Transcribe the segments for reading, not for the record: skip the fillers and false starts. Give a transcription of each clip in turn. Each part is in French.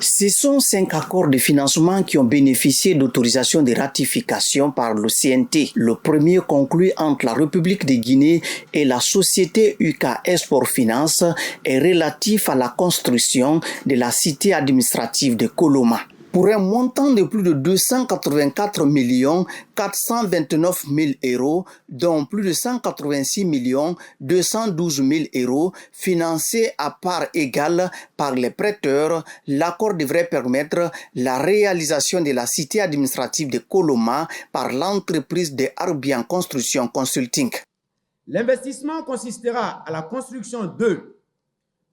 Ce sont 5 accords de financement qui ont bénéficié d'autorisation de ratification par le CNT. Le premier conclu entre la République de Guinée et la société UK Export Finance est relatif à la construction de la cité administrative de Koloma. Pour un montant de plus de 284 429 000 euros, dont plus de 186 212 000 euros financés à part égale par les prêteurs, l'accord devrait permettre la réalisation de la cité administrative de Koloma par l'entreprise de Arbian Construction Consulting. L'investissement consistera à la construction de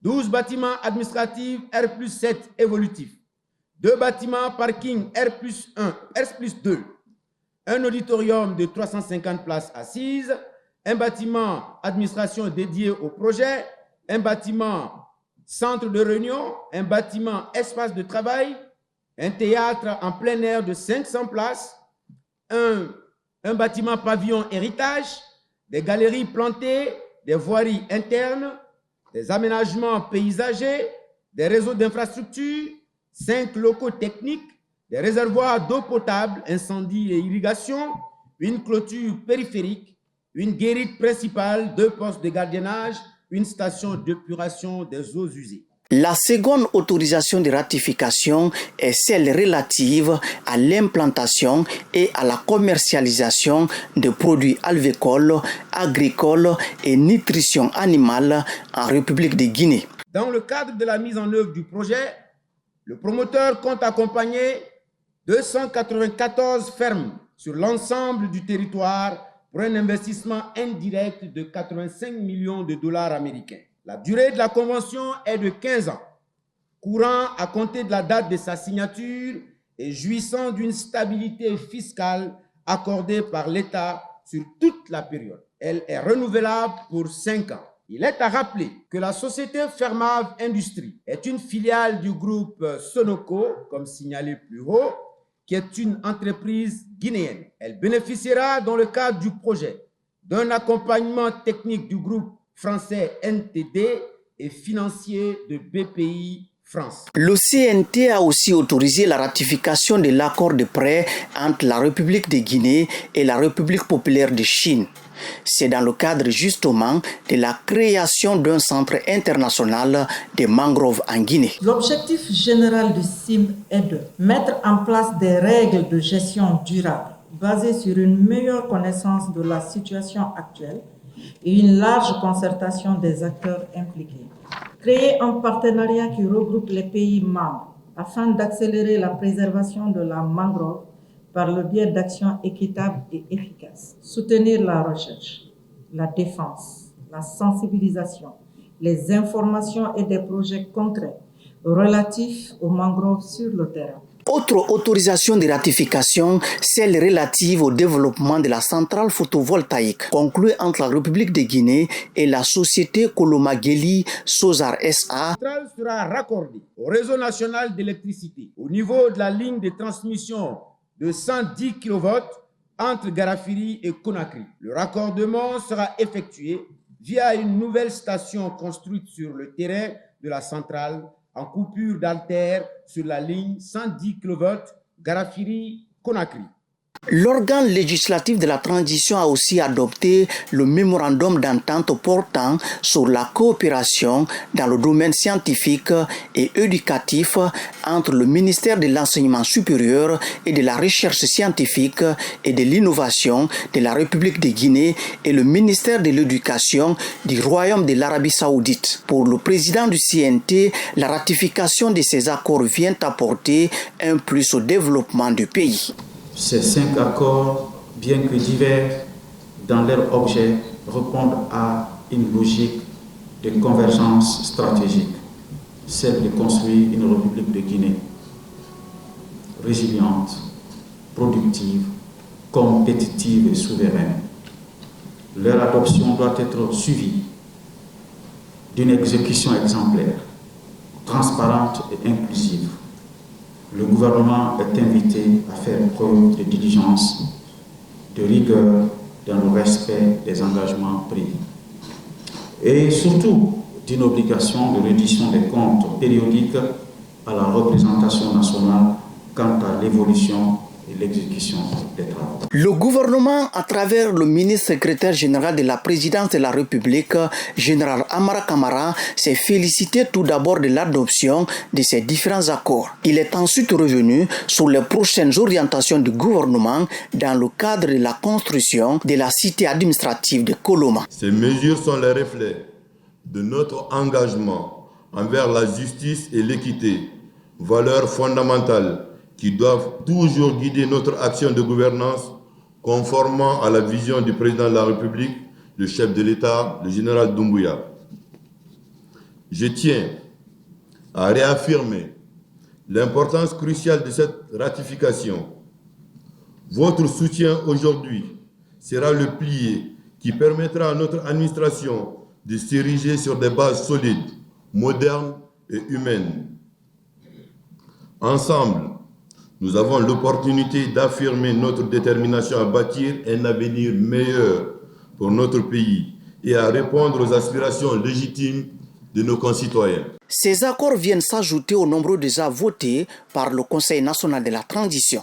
12 bâtiments administratifs R+7 évolutifs, 2 bâtiments parking R+2, un auditorium de 350 places assises, un bâtiment administration dédié au projet, un bâtiment centre de réunion, un bâtiment espace de travail, un théâtre en plein air de 500 places, un bâtiment pavillon héritage, des galeries plantées, des voiries internes, des aménagements paysagers, des réseaux d'infrastructures, 5 locaux techniques, des réservoirs d'eau potable, incendie et irrigation, une clôture périphérique, une guérite principale, 2 postes de gardiennage, une station d'épuration des eaux usées. La seconde autorisation de ratification est celle relative à l'implantation et à la commercialisation de produits alvéoles, agricoles et nutrition animale en République de Guinée. Dans le cadre de la mise en œuvre du projet, le promoteur compte accompagner 294 fermes sur l'ensemble du territoire pour un investissement indirect de 85 millions de dollars américains. La durée de la convention est de 15 ans, courant à compter de la date de sa signature et jouissant d'une stabilité fiscale accordée par l'État sur toute la période. Elle est renouvelable pour 5 ans. Il est à rappeler que la société Fermave Industrie est une filiale du groupe Sonoco, comme signalé plus haut, qui est une entreprise guinéenne. Elle bénéficiera dans le cadre du projet d'un accompagnement technique du groupe français NTD et financier de BPI France. Le CNT a aussi autorisé la ratification de l'accord de prêt entre la République de Guinée et la République populaire de Chine. C'est dans le cadre justement de la création d'un centre international de mangroves en Guinée. L'objectif général du CIM est de mettre en place des règles de gestion durable basées sur une meilleure connaissance de la situation actuelle et une large concertation des acteurs impliqués. Créer un partenariat qui regroupe les pays membres afin d'accélérer la préservation de la mangrove par le biais d'actions équitables et efficaces. Soutenir la recherche, la défense, la sensibilisation, les informations et des projets concrets relatifs aux mangroves sur le terrain. Autre autorisation de ratification, celle relative au développement de la centrale photovoltaïque, conclue entre la République de Guinée et la société Koloma-Gueli Sozar SA. La centrale sera raccordée au réseau national d'électricité au niveau de la ligne de transmission de 110 kV entre Garafiri et Conakry. Le raccordement sera effectué via une nouvelle station construite sur le terrain de la centrale en coupure d'altère sur la ligne 110 kV Garafiri-Conakry. L'organe législatif de la transition a aussi adopté le mémorandum d'entente portant sur la coopération dans le domaine scientifique et éducatif entre le ministère de l'Enseignement supérieur et de la Recherche scientifique et de l'innovation de la République de Guinée et le ministère de l'Éducation du Royaume de l'Arabie Saoudite. Pour le président du CNT, la ratification de ces accords vient apporter un plus au développement du pays. Ces 5 accords, bien que divers dans leur objet, répondent à une logique de convergence stratégique, celle de construire une République de Guinée résiliente, productive, compétitive et souveraine. Leur adoption doit être suivie d'une exécution exemplaire, transparente et inclusive. Le gouvernement est invité à faire preuve de diligence, de rigueur dans le respect des engagements pris. Et surtout d'une obligation de reddition des comptes périodiques à la représentation nationale quant à l'évolution et l'exécution des travaux. Le gouvernement, à travers le ministre secrétaire général de la présidence de la République, général Amara Kamara, s'est félicité tout d'abord de l'adoption de ces différents accords. Il est ensuite revenu sur les prochaines orientations du gouvernement dans le cadre de la construction de la cité administrative de Koloma. Ces mesures sont les reflets de notre engagement envers la justice et l'équité, valeurs fondamentales qui doivent toujours guider notre action de gouvernance, conformément à la vision du président de la République, le chef de l'État, le général Doumbouya. Je tiens à réaffirmer l'importance cruciale de cette ratification. Votre soutien aujourd'hui sera le pilier qui permettra à notre administration de s'ériger sur des bases solides, modernes et humaines. Ensemble, nous avons l'opportunité d'affirmer notre détermination à bâtir un avenir meilleur pour notre pays et à répondre aux aspirations légitimes de nos concitoyens. Ces accords viennent s'ajouter aux nombreux déjà votés par le Conseil national de la transition.